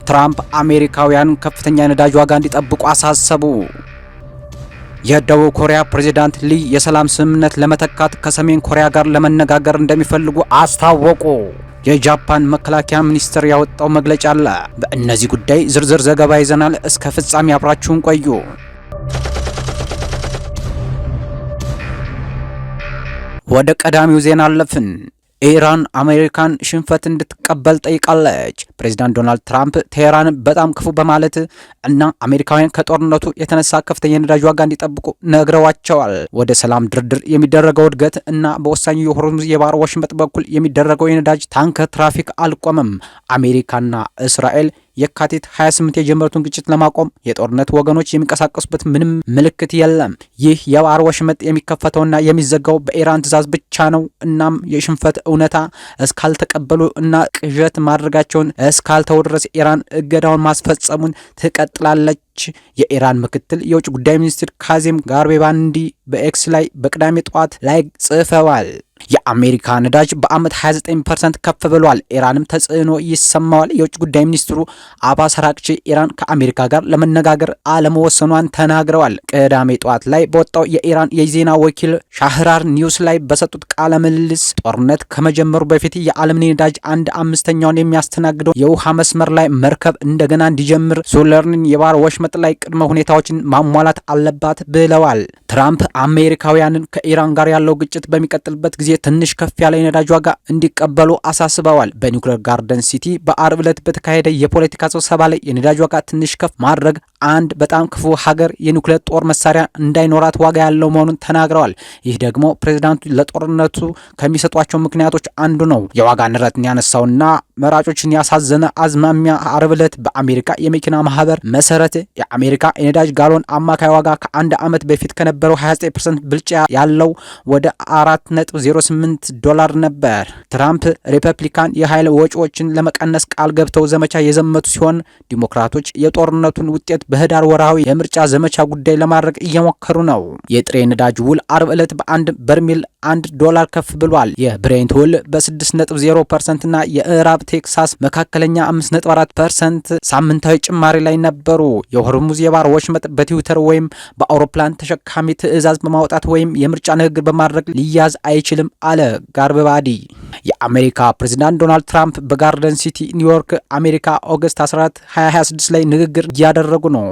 ትራምፕ አሜሪካውያን ከፍተኛ ነዳጅ ዋጋ እንዲጠብቁ አሳሰቡ። የደቡብ ኮሪያ ፕሬዝዳንት ሊ የሰላም ስምምነት ለመተካት ከሰሜን ኮሪያ ጋር ለመነጋገር እንደሚፈልጉ አስታወቁ። የጃፓን መከላከያ ሚኒስቴር ያወጣው መግለጫ አለ። በእነዚህ ጉዳይ ዝርዝር ዘገባ ይዘናል። እስከ ፍጻሜ አብራችሁን ቆዩ። ወደ ቀዳሚው ዜና አለፍን። ኢራን አሜሪካን ሽንፈት እንድትቀበል ጠይቃለች። ፕሬዚዳንት ዶናልድ ትራምፕ ቴህራን በጣም ክፉ በማለት እና አሜሪካውያን ከጦርነቱ የተነሳ ከፍተኛ የነዳጅ ዋጋ እንዲጠብቁ ነግረዋቸዋል። ወደ ሰላም ድርድር የሚደረገው እድገት እና በወሳኙ የሆርሙዝ የባህር ወሽመጥ በኩል የሚደረገው የነዳጅ ታንከር ትራፊክ አልቆመም። አሜሪካና እስራኤል የካቲት 28 የጀመሩትን ግጭት ለማቆም የጦርነት ወገኖች የሚንቀሳቀሱበት ምንም ምልክት የለም። ይህ የባህር ወሽመጥ የሚከፈተውና የሚዘጋው በኢራን ትዕዛዝ ብቻ ነው። እናም የሽንፈት እውነታ እስካልተቀበሉ እና ቅዠት ማድረጋቸውን እስካልተው ድረስ ኢራን እገዳውን ማስፈጸሙን ትቀጥላለች። የኢራን ምክትል የውጭ ጉዳይ ሚኒስትር ካዜም ጋርቤባንዲ በኤክስ ላይ በቅዳሜ ጠዋት ላይ ጽፈዋል። የአሜሪካ ነዳጅ በአመት 29% ከፍ ብሏል። ኢራንም ተጽዕኖ ይሰማዋል። የውጭ ጉዳይ ሚኒስትሩ አባስ አራቅቺ ኢራን ከአሜሪካ ጋር ለመነጋገር አለመወሰኗን ተናግረዋል። ቅዳሜ ጠዋት ላይ በወጣው የኢራን የዜና ወኪል ሻህራር ኒውስ ላይ በሰጡት ቃለ ምልልስ ጦርነት ከመጀመሩ በፊት የዓለም ነዳጅ 1/5ኛውን የሚያስተናግደው የውሃ መስመር ላይ መርከብ እንደገና እንዲጀምር ሶለርንን የባህር ወሽመጥ ላይ ቅድመ ሁኔታዎችን ማሟላት አለባት ብለዋል። ትራምፕ አሜሪካውያንን ከኢራን ጋር ያለው ግጭት በሚቀጥልበት ጊዜ ትንሽ ከፍ ያለ የነዳጅ ዋጋ እንዲቀበሉ አሳስበዋል። በኒውክሌር ጋርደን ሲቲ በአርብ ዕለት በተካሄደ የፖለቲካ ስብሰባ ላይ የነዳጅ ዋጋ ትንሽ ከፍ ማድረግ አንድ በጣም ክፉ ሀገር የኒውክሌር ጦር መሳሪያ እንዳይኖራት ዋጋ ያለው መሆኑን ተናግረዋል። ይህ ደግሞ ፕሬዝዳንቱ ለጦርነቱ ከሚሰጧቸው ምክንያቶች አንዱ ነው። የዋጋ ንረትን ያነሳውና መራጮችን ያሳዘነ አዝማሚያ አርብ ዕለት በአሜሪካ የመኪና ማህበር መሰረት የአሜሪካ የነዳጅ ጋሎን አማካይ ዋጋ ከአንድ ዓመት በፊት ከነበረው 29% ብልጫ ያለው ወደ $4.08 ነበር። ትራምፕ ሪፐብሊካን የኃይል ወጪዎችን ለመቀነስ ቃል ገብተው ዘመቻ የዘመቱ ሲሆን ዲሞክራቶች የጦርነቱን ውጤት በህዳር ወርሃዊ የምርጫ ዘመቻ ጉዳይ ለማድረግ እየሞከሩ ነው። የጥሬ ነዳጅ ውል አርብ ዕለት በአንድ በርሜል $1 ከፍ ብሏል። የብሬንት ውል በ6.0% እና የምዕራብ ቴክሳስ መካከለኛ 5.4% ሳምንታዊ ጭማሪ ላይ ነበሩ። የሆርሙዝ የባህር ወሽመጥ በትዊተር ወይም በአውሮፕላን ተሸካሚ ትዕዛዝ በማውጣት ወይም የምርጫ ንግግር በማድረግ ሊያዝ አይችልም አለ ጋርቤባዲ። የአሜሪካ ፕሬዝዳንት ዶናልድ ትራምፕ በጋርደን ሲቲ ኒውዮርክ አሜሪካ ኦገስት 14 2026 ላይ ንግግር እያደረጉ ነው።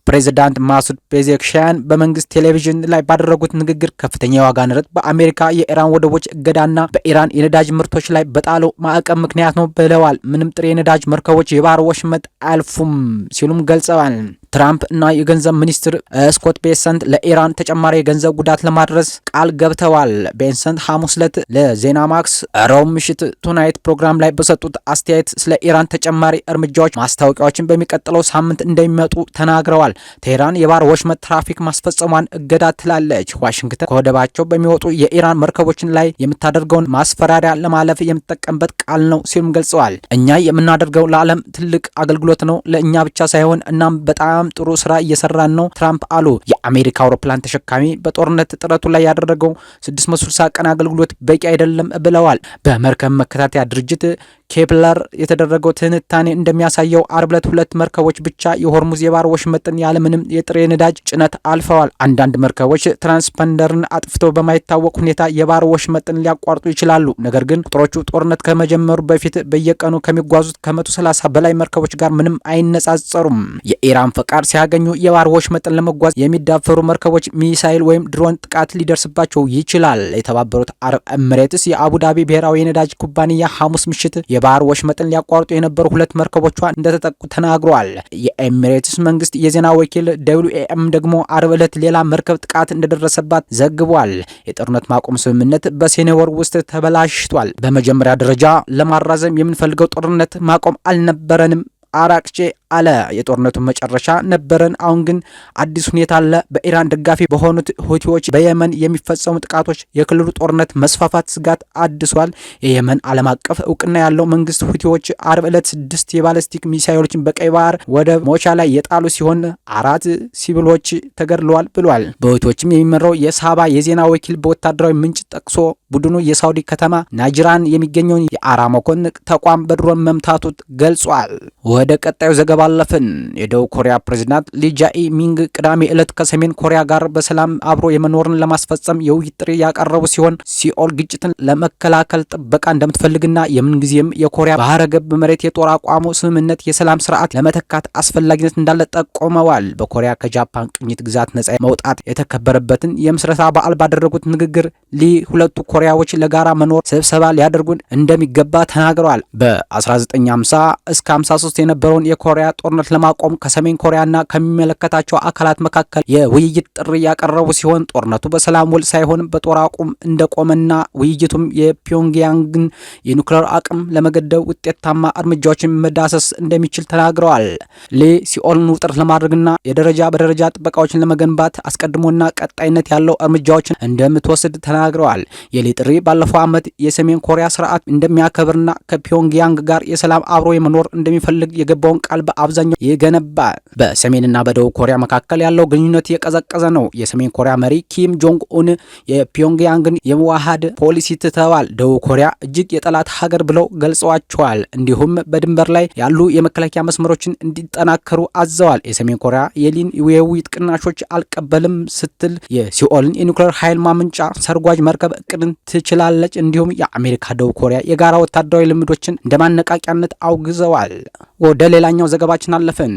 ፕሬዝዳንት ማሱድ ፔዜክሻን በመንግስት ቴሌቪዥን ላይ ባደረጉት ንግግር ከፍተኛ የዋጋ ንረት በአሜሪካ የኢራን ወደቦች እገዳና በኢራን የነዳጅ ምርቶች ላይ በጣለው ማዕቀብ ምክንያት ነው ብለዋል። ምንም ጥሬ የነዳጅ መርከቦች የባህር ወሽመጥ አያልፉም ሲሉም ገልጸዋል። ትራምፕ እና የገንዘብ ሚኒስትር ስኮት ቤሰንት ለኢራን ተጨማሪ የገንዘብ ጉዳት ለማድረስ ቃል ገብተዋል። ቤሰንት ሐሙስ ዕለት ለዜና ማክስ ረቡዕ ምሽት ቱናይት ፕሮግራም ላይ በሰጡት አስተያየት ስለ ኢራን ተጨማሪ እርምጃዎች ማስታወቂያዎችን በሚቀጥለው ሳምንት እንደሚመጡ ተናግረዋል። ቴህራን የባህር ወሽመጥ ትራፊክ ማስፈጸሟን እገዳ ትላለች። ዋሽንግተን ከወደባቸው በሚወጡ የኢራን መርከቦችን ላይ የምታደርገውን ማስፈራሪያ ለማለፍ የምትጠቀምበት ቃል ነው ሲሉም ገልጸዋል። እኛ የምናደርገው ለዓለም ትልቅ አገልግሎት ነው፣ ለእኛ ብቻ ሳይሆን እናም በጣም ጥሩ ስራ እየሰራን ነው ትራምፕ አሉ። የአሜሪካ አውሮፕላን ተሸካሚ በጦርነት ጥረቱ ላይ ያደረገው 660 ቀን አገልግሎት በቂ አይደለም ብለዋል። በመርከብ መከታተያ ድርጅት ኬፕለር የተደረገው ትንታኔ እንደሚያሳየው አርብ ዕለት 2 መርከቦች ብቻ የሆርሙዝ የባህር ወሽመጥን ያለምንም የጥሬ ነዳጅ ጭነት አልፈዋል። አንዳንድ መርከቦች ትራንስፐንደርን አጥፍተው በማይታወቅ ሁኔታ የባህር ወሽመጥን ሊያቋርጡ ይችላሉ። ነገር ግን ቁጥሮቹ ጦርነት ከመጀመሩ በፊት በየቀኑ ከሚጓዙት ከ130 በላይ መርከቦች ጋር ምንም አይነጻጸሩም። የኢራን ፈቃድ ሲያገኙ የባህር ወሽመጥን ለመጓዝ የሚዳፈሩ መርከቦች ሚሳይል ወይም ድሮን ጥቃት ሊደርስባቸው ይችላል። የተባበሩት አረብ ኤሚሬትስ የአቡዳቢ ብሔራዊ የነዳጅ ኩባንያ ሐሙስ ምሽት የባህር ወሽመጥን ሊያቋርጡ የነበሩ 2 መርከቦቿ እንደተጠቁ ተናግረዋል። የኤሚሬትስ መንግስት የዜና ወኪል WAM ደግሞ አርብ ዕለት ሌላ መርከብ ጥቃት እንደደረሰባት ዘግቧል። የጦርነት ማቆም ስምምነት በሰኔ ወር ውስጥ ተበላሽቷል። በመጀመሪያ ደረጃ ለማራዘም የምንፈልገው ጦርነት ማቆም አልነበረንም አራቅቼ አለ። የጦርነቱ መጨረሻ ነበረን፣ አሁን ግን አዲስ ሁኔታ አለ። በኢራን ደጋፊ በሆኑት ሁቲዎች በየመን የሚፈጸሙ ጥቃቶች የክልሉ ጦርነት መስፋፋት ስጋት አድሷል። የየመን ዓለም አቀፍ እውቅና ያለው መንግስት ሁቲዎች አርብ ዕለት 6 የባለስቲክ ሚሳይሎችን በቀይ ባህር ወደብ ሞቻ ላይ የጣሉ ሲሆን 4 ሲቪሎች ተገድለዋል ብሏል። በሁቲዎችም የሚመራው የሳባ የዜና ወኪል በወታደራዊ ምንጭ ጠቅሶ ቡድኑ የሳውዲ ከተማ ናጅራን የሚገኘውን የአራሞኮን ተቋም በድሮን መምታቱ ገልጿል። ወደ ቀጣዩ ዘገባ አለፍን። የደቡብ ኮሪያ ፕሬዝዳንት ሊ ጃኢ-ሚንግ ቅዳሜ ዕለት ከሰሜን ኮሪያ ጋር በሰላም አብሮ የመኖርን ለማስፈጸም የውይይት ጥሪ ያቀረቡ ሲሆን ሲኦል ግጭትን ለመከላከል ጥበቃ እንደምትፈልግና የምንጊዜም የኮሪያ ባህረ ገብ መሬት የጦር አቋሙ ስምምነት የሰላም ስርዓት ለመተካት አስፈላጊነት እንዳለ ጠቆመዋል። በኮሪያ ከጃፓን ቅኝት ግዛት ነጻ መውጣት የተከበረበትን የምስረታ በዓል ባደረጉት ንግግር ሊ ሁለቱ ኮሪያዎች ለጋራ መኖር ስብሰባ ሊያደርጉን እንደሚገባ ተናግረዋል። በ1950 እስከ 53 የነበረውን የኮሪያ ጦርነት ለማቆም ከሰሜን ኮሪያና ከሚመለከታቸው አካላት መካከል የውይይት ጥሪ ያቀረቡ ሲሆን ጦርነቱ በሰላም ውል ሳይሆን በጦር አቁም እንደቆመና ውይይቱም የፒዮንግያንግን የኒውክሌር አቅም ለመገደብ ውጤታማ እርምጃዎችን መዳሰስ እንደሚችል ተናግረዋል። ሊ ሲኦልን ውጥረት ለማድረግና የደረጃ በደረጃ ጥበቃዎችን ለመገንባት አስቀድሞና ቀጣይነት ያለው እርምጃዎችን እንደምትወስድ ተናግረዋል። የሊ ጥሪ ባለፈው ዓመት የሰሜን ኮሪያ ስርዓት እንደሚያከብርና ከፒዮንግያንግ ጋር የሰላም አብሮ የመኖር እንደሚፈልግ የገባውን ቃል በአብዛኛው ይገነባል። በሰሜንና በደቡብ ኮሪያ መካከል ያለው ግንኙነት የቀዘቀዘ ነው። የሰሜን ኮሪያ መሪ ኪም ጆንግ ኡን የፒዮንግያንግን የመዋሃድ ፖሊሲ ትተዋል። ደቡብ ኮሪያ እጅግ የጠላት ሀገር ብለው ገልጸዋቸዋል። እንዲሁም በድንበር ላይ ያሉ የመከላከያ መስመሮችን እንዲጠናከሩ አዘዋል። የሰሜን ኮሪያ የሊን የውይይት ቅናሾች አልቀበልም ስትል የሲኦልን የኒውክሌር ኃይል ማመንጫ ሰርጓጅ መርከብ እቅድን ትችላለች። እንዲሁም የአሜሪካ ደቡብ ኮሪያ የጋራ ወታደራዊ ልምዶችን እንደ ማነቃቂያነት አውግዘዋል። ወደ ሌላኛው ዘገባችን አለፍን።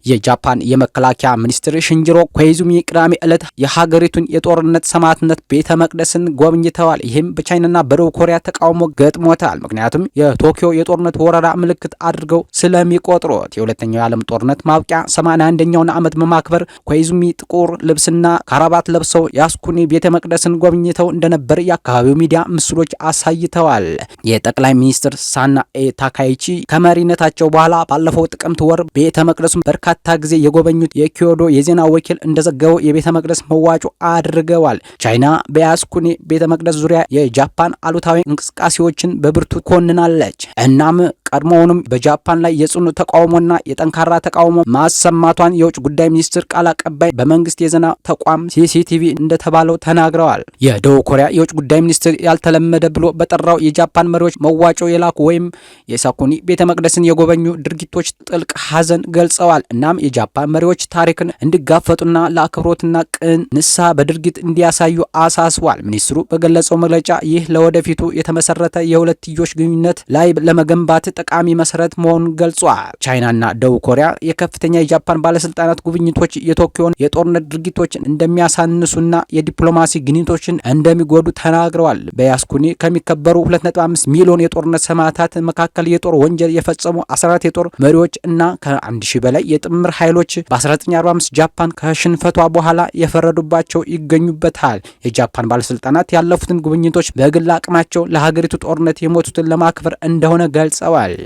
የጃፓን የመከላከያ ሚኒስትር ሽንጂሮ ኮይዙሚ ቅዳሜ ዕለት የሀገሪቱን የጦርነት ሰማዕትነት ቤተ መቅደስን ጎብኝተዋል። ይህም በቻይናና በደቡብ ኮሪያ ተቃውሞ ገጥሞታል። ምክንያቱም የቶኪዮ የጦርነት ወረራ ምልክት አድርገው ስለሚቆጥሩት የሁለተኛው የዓለም ጦርነት ማብቂያ 81ኛውን ዓመት በማክበር ኮይዙሚ ጥቁር ልብስና ካራባት ለብሰው ያስኩኒ ቤተ መቅደስን ጎብኝተው እንደነበር የአካባቢው ሚዲያ ምስሎች አሳይተዋል። የጠቅላይ ሚኒስትር ሳናኤ ታካይቺ ከመሪነታቸው በኋላ ባለፈው ጥቅምት ወር ቤተ መቅደሱን በርካታ ጊዜ የጎበኙት የኪዮዶ የዜና ወኪል እንደዘገበው የቤተ መቅደስ መዋጮ አድርገዋል። ቻይና በያስኩኒ ቤተ መቅደስ ዙሪያ የጃፓን አሉታዊ እንቅስቃሴዎችን በብርቱ ኮንናለች። እናም ቀድሞውንም በጃፓን ላይ የጽኑ ተቃውሞና የጠንካራ ተቃውሞ ማሰማቷን የውጭ ጉዳይ ሚኒስትር ቃል አቀባይ በመንግስት የዜና ተቋም ሲሲቲቪ እንደተባለው ተናግረዋል። የደቡብ ኮሪያ የውጭ ጉዳይ ሚኒስትር ያልተለመደ ብሎ በጠራው የጃፓን መሪዎች መዋጮ የላኩ ወይም የሳኩኒ ቤተ መቅደስን የጎበኙ ድርጊቶች ጥልቅ ሐዘን ገልጸዋል። እናም የጃፓን መሪዎች ታሪክን እንዲጋፈጡና ለአክብሮትና ቅን ንስሐ በድርጊት እንዲያሳዩ አሳስቧል። ሚኒስትሩ በገለጸው መግለጫ ይህ ለወደፊቱ የተመሰረተ የሁለትዮሽ ግንኙነት ላይ ለመገንባት ጠቃሚ መሰረት መሆኑን ገልጿል። ቻይናና ደቡብ ኮሪያ የከፍተኛ የጃፓን ባለስልጣናት ጉብኝቶች የቶኪዮን የጦርነት ድርጊቶችን እንደሚያሳንሱና የዲፕሎማሲ ግንኙነቶችን እንደሚጎዱ ተናግረዋል። በያስኩኒ ከሚከበሩ 2.5 ሚሊዮን የጦርነት ሰማዕታት መካከል የጦር ወንጀል የፈጸሙ 14 የጦር መሪዎች እና ከ1000 በላይ የጥምር ኃይሎች በ1945 ጃፓን ከሽንፈቷ በኋላ የፈረዱባቸው ይገኙበታል። የጃፓን ባለስልጣናት ያለፉትን ጉብኝቶች በግል አቅማቸው ለሀገሪቱ ጦርነት የሞቱትን ለማክበር እንደሆነ ገልጸዋል።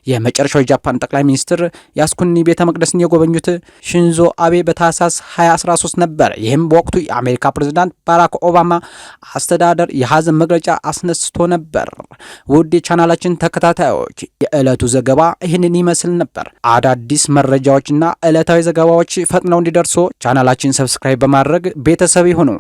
የመጨረሻው የጃፓን ጠቅላይ ሚኒስትር ያስኩኒ ቤተ መቅደስን የጎበኙት ሽንዞ አቤ በታህሳስ 2013 ነበር። ይህም በወቅቱ የአሜሪካ ፕሬዝዳንት ባራክ ኦባማ አስተዳደር የሀዘን መግለጫ አስነስቶ ነበር። ውድ የቻናላችን ተከታታዮች የዕለቱ ዘገባ ይህንን ይመስል ነበር። አዳዲስ መረጃዎችና ዕለታዊ ዘገባዎች ፈጥነው እንዲደርሱ ቻናላችን ሰብስክራይብ በማድረግ ቤተሰብ ይሁኑ።